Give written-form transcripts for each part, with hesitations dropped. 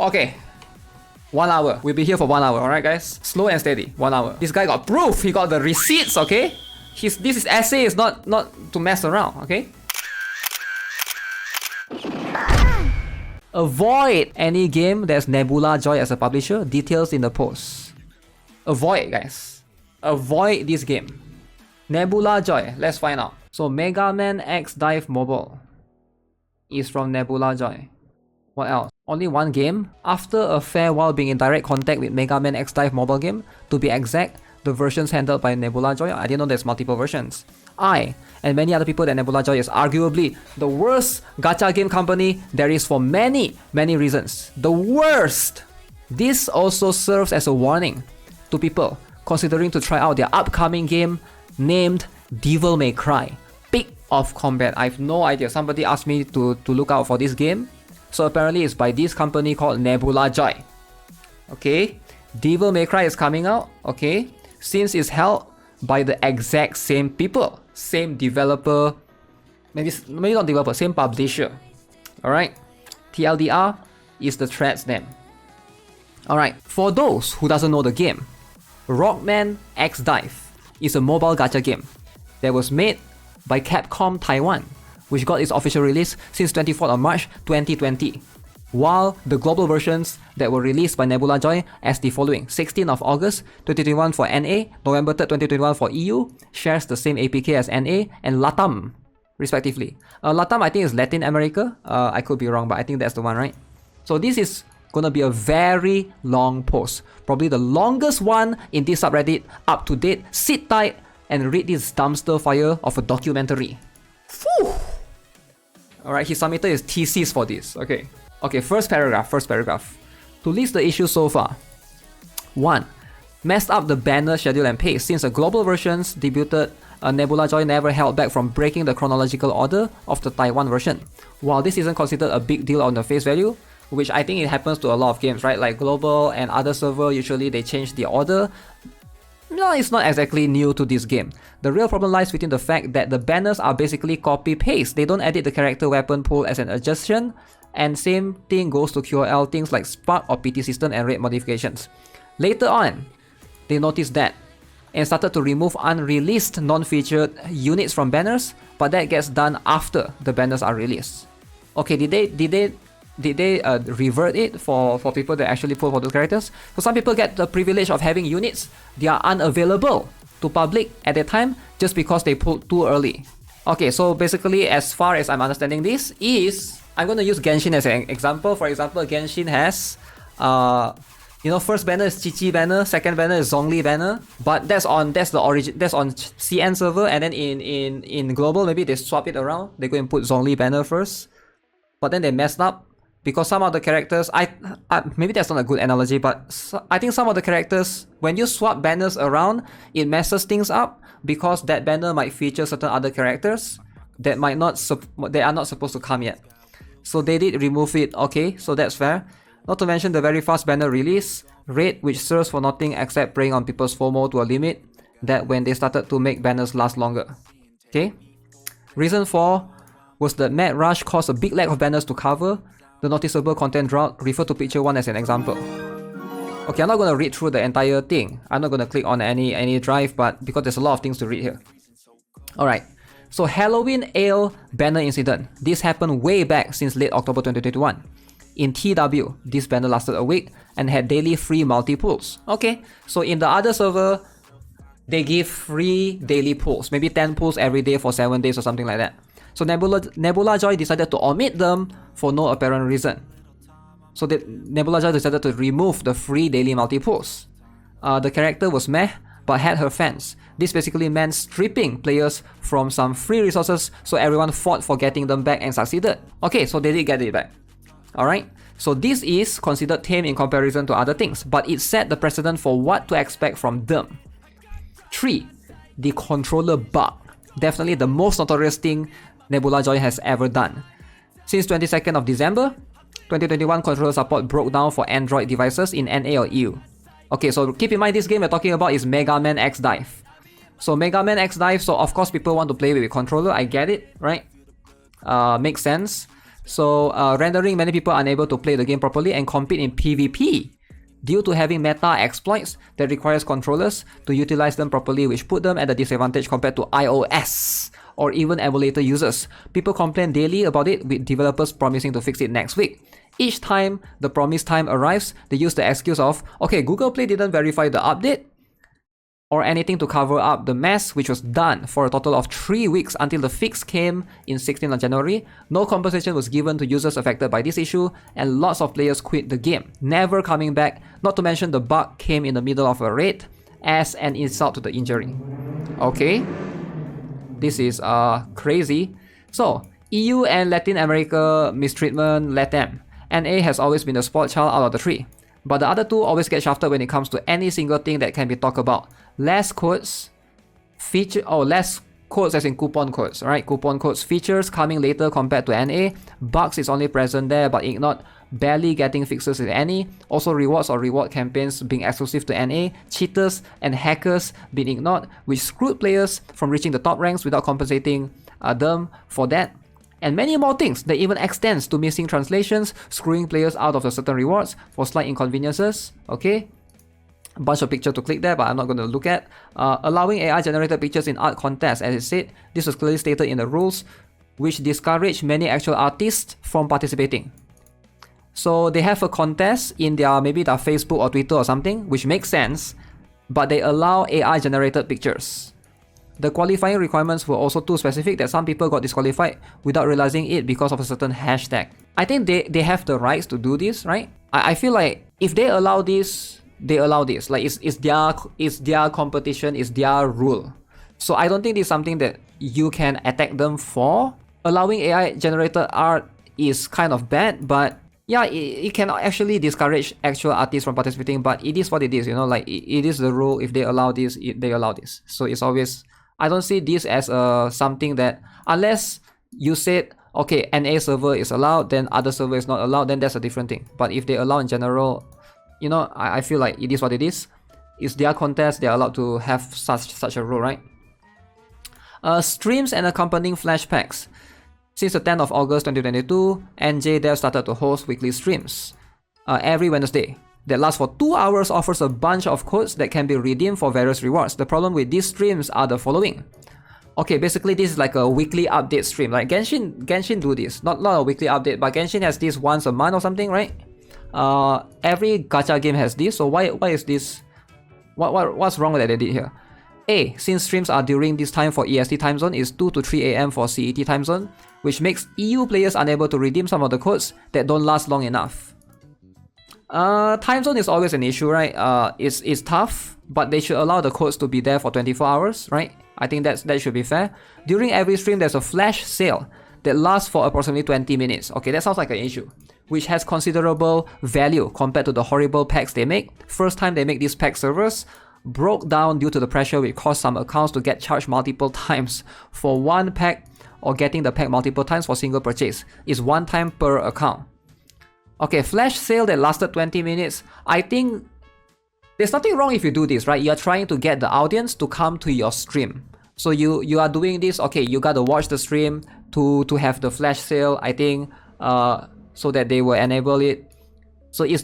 Okay. 1 hour. We'll be here for 1 hour, alright guys? Slow and steady. 1 hour. This guy got proof. He got the receipts, okay? This is essay, is not to mess around, okay? Avoid any game that's Nebulajoy as a publisher. Details in the post. Avoid, guys. Avoid this game. Nebulajoy. Let's find out. So Megaman X Dive Mobile is from Nebulajoy. What else? Only one game? After a fair while being in direct contact with Megaman X Dive mobile game, to be exact, the versions handled by Nebulajoy, I didn't know there's multiple versions. I, and many other people, that Nebulajoy is arguably the worst gacha game company there is for many reasons. The worst! This also serves as a warning to people considering to try out their upcoming game named Devil May Cry. Peak of Combat. I have no idea. Somebody asked me to look out for this game. So apparently it's by this company called Nebulajoy. Okay, Devil May Cry is coming out. Okay, since it's held by the exact same people, same developer, maybe not developer, same publisher. Alright, TLDR is the thread's name. Alright, for those who doesn't know the game, Rockman X Dive is a mobile gacha game that was made by Capcom Taiwan, which got its official release since 24th of March 2020, while the global versions that were released by Nebulajoy as the following: 16th of August 2021 for NA, November 3rd 2021 for EU, shares the same APK as NA, and LATAM, respectively. LATAM I think is Latin America, I could be wrong, but I think that's the one, right? So this is gonna be a very long post, probably the longest one in this subreddit up to date. Sit tight and read this dumpster fire of a documentary. Phew! Alright, he submitted his thesis for this. Okay, first paragraph. To list the issues so far. 1. Messed up the banner schedule and pace. Since the global versions debuted, Nebulajoy never held back from breaking the chronological order of the Taiwan version. While this isn't considered a big deal on the face value, which I think it happens to a lot of games, right? Like global and other server, usually they change the order. No, it's not exactly new to this game. The real problem lies within the fact that the banners are basically copy-paste. They don't edit the character weapon pool as an adjustment, and same thing goes to QOL, things like Spark or PT system and rate modifications. Later on, they noticed that and started to remove unreleased non-featured units from banners, but that gets done after the banners are released. Okay, did they revert it for people that actually pull for those characters? So some people get the privilege of having units they are unavailable to public at the time just because they pulled too early. Okay, so basically, as far as I'm understanding this is, I'm going to use Genshin as an example. For example, Genshin has first banner is Chichi banner, second banner is Zhongli banner, but that's on CN server, and then in global maybe they swap it around. They go and put Zhongli banner first, but then they messed up because some of the characters, maybe that's not a good analogy, but I think some of the characters, when you swap banners around, it messes things up because that banner might feature certain other characters that they are not supposed to come yet. So they did remove it. Okay, so that's fair. Not to mention the very fast banner release rate, which serves for nothing except preying on people's FOMO to a limit, that when they started to make banners last longer. Okay, reason 4 was that Mad Rush caused a big lack of banners to cover the noticeable content drought. Refer to picture 1 as an example. Okay, I'm not going to read through the entire thing. I'm not going to click on any drive, but because there's a lot of things to read here. Alright, so Halloween Ale banner incident. This happened way back since late October 2021. In TW, this banner lasted a week and had daily free multi-pulls. Okay, so in the other server, they give free daily pulls, maybe 10 pulls every day for 7 days or something like that. So Nebulajoy decided to omit them for no apparent reason. So Nebulajoy decided to remove the free daily multi-pulls. The character was meh, but had her fans. This basically meant stripping players from some free resources, so everyone fought for getting them back and succeeded. Okay, so they did get it back. Alright, so this is considered tame in comparison to other things, but it set the precedent for what to expect from them. 3. The controller bug. Definitely the most notorious thing Nebulajoy has ever done. Since 22nd of December 2021, controller support broke down for Android devices in NA or EU. Okay, so keep in mind this game we're talking about is Megaman X Dive. So Megaman X Dive, so of course people want to play with a controller, I get it, right? Makes sense. So rendering many people unable to play the game properly and compete in PvP due to having meta exploits that requires controllers to utilize them properly, which put them at a disadvantage compared to iOS or even emulator users. People complain daily about it, with developers promising to fix it next week. Each time the promised time arrives, they use the excuse of, okay, Google Play didn't verify the update, or anything to cover up the mess, which was done for a total of 3 weeks until the fix came in 16th of January. No compensation was given to users affected by this issue, and lots of players quit the game, never coming back, not to mention the bug came in the middle of a raid as an insult to the injury. Okay, this is crazy. So, EU and Latin America mistreatment, LATAM. NA has always been the spoiled child out of the three, but the other two always get shafted when it comes to any single thing that can be talked about. Less codes, less codes as in coupon codes, right? Coupon codes, features coming later compared to NA. Bugs is only present there but ignored, barely getting fixes if any. Also rewards or reward campaigns being exclusive to NA. Cheaters and hackers being ignored, which screwed players from reaching the top ranks without compensating them for that. And many more things that even extends to missing translations, screwing players out of the certain rewards for slight inconveniences. Okay, a bunch of pictures to click there, but I'm not going to look at. Allowing AI generated pictures in art contests, as it said, this was clearly stated in the rules, which discourage many actual artists from participating. So they have a contest in maybe their Facebook or Twitter or something, which makes sense, but they allow AI generated pictures. The qualifying requirements were also too specific that some people got disqualified without realizing it because of a certain hashtag. I think they have the rights to do this, right? I feel like if they allow this, they allow this. Like it's their competition, it's their rule. So I don't think this is something that you can attack them for. Allowing AI generated art is kind of bad, but yeah, it can actually discourage actual artists from participating, but it is what it is, you know, like it is the rule. If they allow this, they allow this. So it's always, I don't see this as something that, unless you said, okay, NA server is allowed, then other server is not allowed, then that's a different thing. But if they allow in general, you know, I feel like it is what it is. It's their contest, they're allowed to have such a rule, right? Streams and accompanying flash packs. Since the 10th of August 2022, NJ Dev started to host weekly streams every Wednesday. That lasts for 2 hours, offers a bunch of codes that can be redeemed for various rewards. The problem with these streams are the following. Okay, basically this is like a weekly update stream. Like Genshin do this. Not a weekly update, but Genshin has this once a month or something, right? Every gacha game has this. So why is this? What's wrong that they did here? A, since streams are during this time for EST time zone, is 2 to 3 AM for CET time zone, which makes EU players unable to redeem some of the codes that don't last long enough. Time zone is always an issue, right? It's tough, but they should allow the codes to be there for 24 hours, right? I think that should be fair. During every stream, there's a flash sale that lasts for approximately 20 minutes. Okay, that sounds like an issue, which has considerable value compared to the horrible packs they make. First time they make these pack servers, broke down due to the pressure, which caused some accounts to get charged multiple times for one pack, or getting the pack multiple times for single purchase. It's 1 time per account. Okay, flash sale that lasted 20 minutes. I think there's nothing wrong if you do this, right? You're trying to get the audience to come to your stream. So you are doing this, okay, you gotta watch the stream to have the flash sale, I think, so that they will enable it. So it's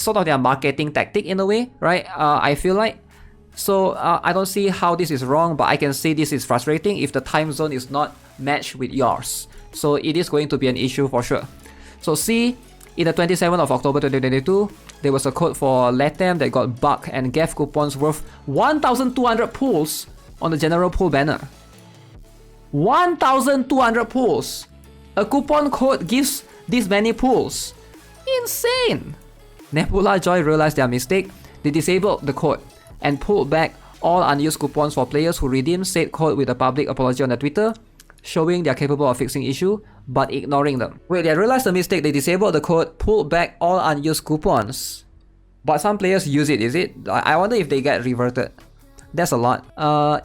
sort of their marketing tactic in a way, right? I feel like. So I don't see how this is wrong, but I can see this is frustrating if the time zone is not matched with yours. So it is going to be an issue for sure. So see, in the 27th of October 2022, there was a code for LATAM that got bug and gave coupons worth 1,200 pulls on the general pool banner. 1,200 pulls! A coupon code gives this many pulls. Insane! Nebulajoy realized their mistake. They disabled the code and pulled back all unused coupons for players who redeemed said code with a public apology on their Twitter, showing they are capable of fixing issue, but ignoring them. Wait, they realized the mistake, they disabled the code, pulled back all unused coupons. But some players use it, is it? I wonder if they get reverted. That's a lot.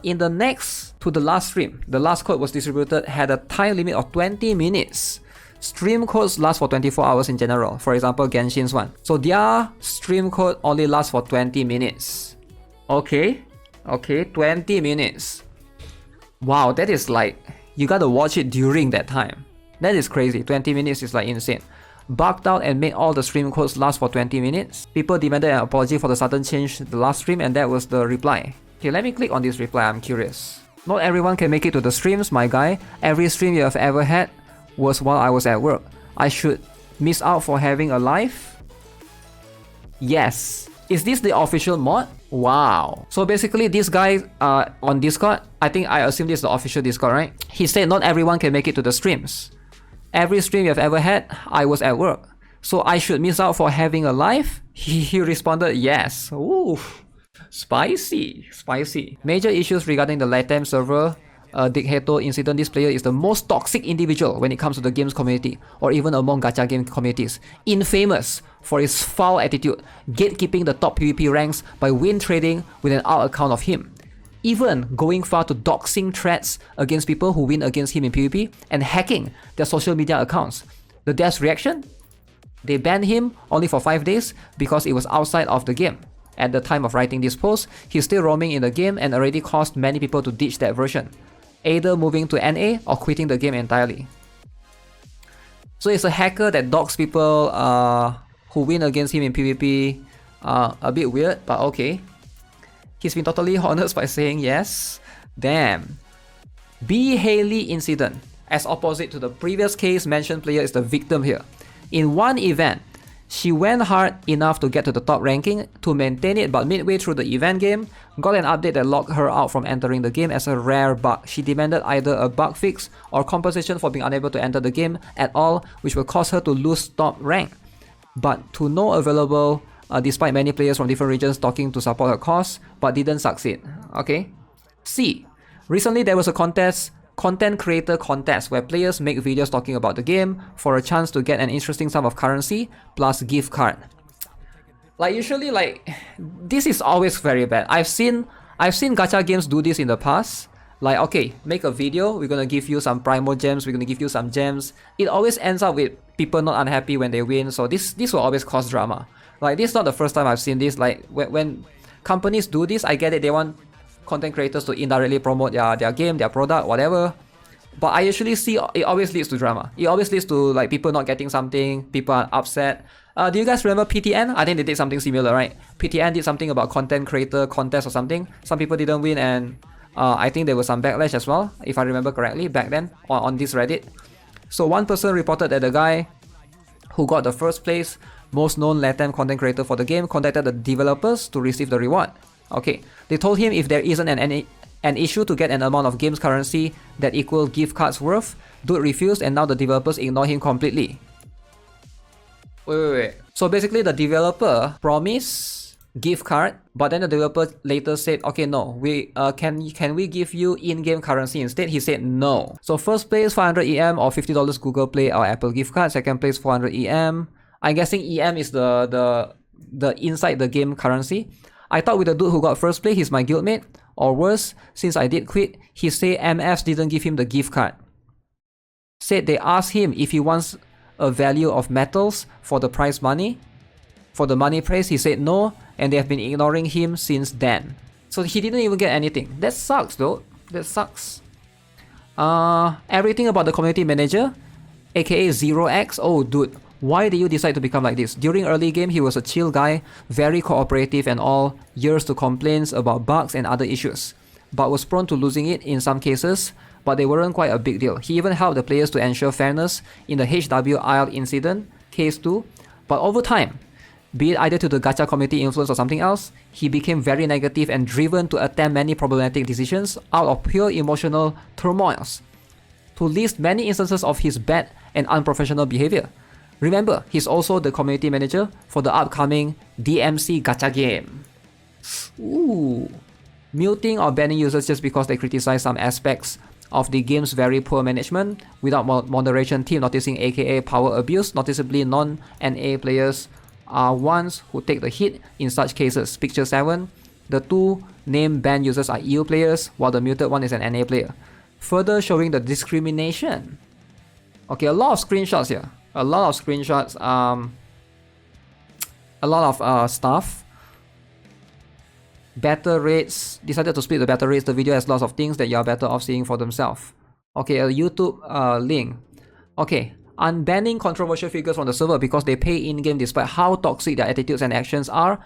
In the next to the last stream, the last code was distributed, had a time limit of 20 minutes. Stream codes last for 24 hours in general, for example Genshin's one. So their stream code only lasts for 20 minutes. Okay, 20 minutes. Wow, that is like, you gotta watch it during that time. That is crazy. 20 minutes is like insane. Bugged out and made all the stream codes last for 20 minutes. People demanded an apology for the sudden change the last stream, and that was the reply. Okay, let me click on this reply, I'm curious. Not everyone can make it to the streams, my guy. Every stream you have ever had was while I was at work. I should miss out for having a life? Yes. Is this the official mod? Wow. So basically this guy on Discord, I assume this is the official Discord, right? He said not everyone can make it to the streams. Every stream you've ever had, I was at work. So I should miss out for having a life? He responded yes. Ooh. Spicy. Major issues regarding the Latam server Dictator incident. This player is the most toxic individual when it comes to the games community, or even among gacha game communities. Infamous for his foul attitude, gatekeeping the top PvP ranks by win trading with an alt account of him. Even going far to doxing threats against people who win against him in PvP and hacking their social media accounts. The dev's reaction? They banned him only for 5 days because it was outside of the game. At the time of writing this post, he's still roaming in the game and already caused many people to ditch that version, either moving to NA or quitting the game entirely. So it's a hacker that dogs people who win against him in PvP. A bit weird, but okay. He's been totally honest by saying yes. Damn. B. Haley incident. As opposite to the previous case, mentioned player is the victim here. In one event, she went hard enough to get to the top ranking to maintain it, but midway through the event game, got an update that locked her out from entering the game as a rare bug. She demanded either a bug fix or compensation for being unable to enter the game at all, which will cause her to lose top rank. But to no available, despite many players from different regions talking to support her cause, but didn't succeed. Okay. C. Recently there was a content creator contest where players make videos talking about the game for a chance to get an interesting sum of currency plus gift card. Like usually, like this is always very bad. I've seen gacha games do this in the past. Like, okay, make a video, we're gonna give you some primo gems, we're gonna give you some gems. It always ends up with people not unhappy when they win, so this will always cause drama. Like, this is not the first time I've seen this. Like, when companies do this, I get it, they want content creators to indirectly promote their game, their product, whatever. But I usually see it always leads to drama. It always leads to like people not getting something, people are upset. Do you guys remember PTN? I think they did something similar, right? PTN did something about content creator contest or something. Some people didn't win, and I think there was some backlash as well, if I remember correctly, back then on this Reddit. So one person reported that the guy who got the first place, most known Latam content creator for the game, contacted the developers to receive the reward. Okay, they told him if there isn't an issue to get an amount of games currency that equal gift cards worth, dude refused, and now the developers ignore him completely. Wait. So basically the developer promised gift card, but then the developer later said, okay, no, we can we give you in-game currency instead? He said no. So first place 500 EM or $50 Google Play or Apple gift card. Second place 400 EM. I'm guessing EM is the inside the game currency. I thought with the dude who got first place, he's my guildmate. Or worse, since I did quit, he said MFs didn't give him the gift card. Said they asked him if he wants a value of metals for the prize money. For the money prize, he said no, and they have been ignoring him since then. So he didn't even get anything. That sucks though. That sucks. Everything about the community manager, aka 0x. Oh dude, why did you decide to become like this? During early game, he was a chill guy, very cooperative and all, years to complaints about bugs and other issues, but was prone to losing it in some cases, but they weren't quite a big deal. He even helped the players to ensure fairness in the HW Isle incident, case 2, but over time, be it either to the gacha community influence or something else, he became very negative and driven to attempt many problematic decisions out of pure emotional turmoils, to list many instances of his bad and unprofessional behavior. Remember, he's also the community manager for the upcoming DMC gacha game. Ooh. Muting or banning users just because they criticize some aspects of the game's very poor management without moderation team noticing, aka power abuse. Noticeably, non-NA players are ones who take the hit in such cases. Picture 7. The two named banned users are EU players, while the muted one is an NA player. Further showing the discrimination. Okay, a lot of screenshots here. A lot of screenshots, a lot of stuff. Better rates, decided to split the better rates. The video has lots of things that you are better off seeing for themselves. Okay, a YouTube link. Okay, unbanning controversial figures from the server because they pay in-game despite how toxic their attitudes and actions are,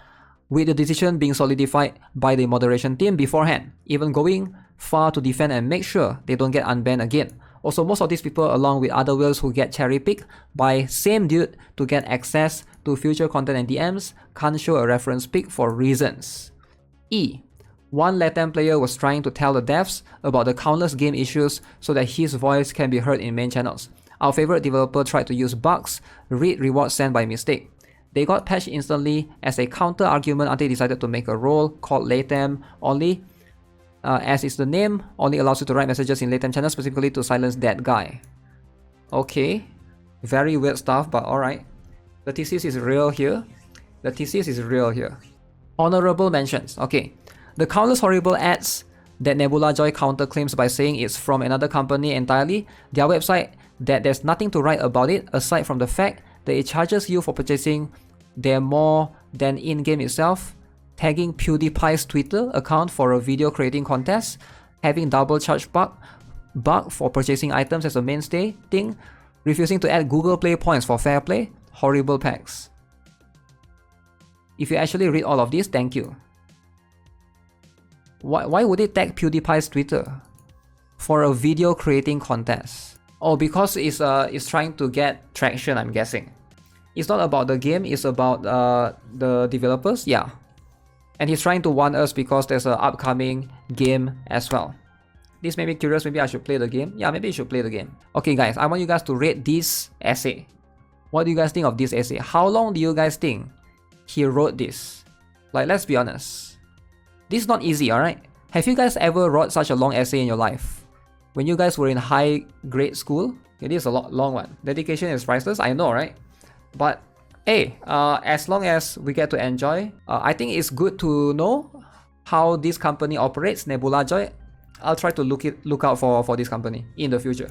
with the decision being solidified by the moderation team beforehand, even going far to defend and make sure they don't get unbanned again. Also, most of these people, along with other whales who get cherry-picked by same dude to get access to future content and DMs, can't show a reference pic for reasons. E. One LATAM player was trying to tell the devs about the countless game issues so that his voice can be heard in main channels. Our favorite developer tried to use bugs, read rewards sent by mistake. They got patched instantly as a counter argument until they decided to make a role called LATAM only, as is the name, only allows you to write messages in LATAM channels specifically to silence that guy. Okay, very weird stuff, but alright. The thesis is real here. The thesis is real here. Honorable mentions. Okay, the countless horrible ads that Nebulajoy counterclaims by saying it's from another company entirely, their website, that there's nothing to write about it aside from the fact that it charges you for purchasing their more than in-game itself, tagging PewDiePie's Twitter account for a video creating contest, having double charge bug for purchasing items as a mainstay thing, refusing to add Google Play points for fair play, horrible packs. If you actually read all of this, thank you. Why would it tag PewDiePie's Twitter for a video creating contest? Oh, because it's trying to get traction, I'm guessing. It's not about the game, it's about the developers, yeah. And he's trying to warn us because there's an upcoming game as well. This made me curious, maybe I should play the game. Yeah, maybe you should play the game. Okay guys, I want you guys to rate this essay. What do you guys think of this essay? How long do you guys think he wrote this? Like, let's be honest. This is not easy, alright? Have you guys ever wrote such a long essay in your life? When you guys were in high grade school? It is a long one. Dedication is priceless, I know, right? But hey, as long as we get to enjoy, I think it's good to know how this company operates, Nebulajoy. I'll try to look out for this company in the future.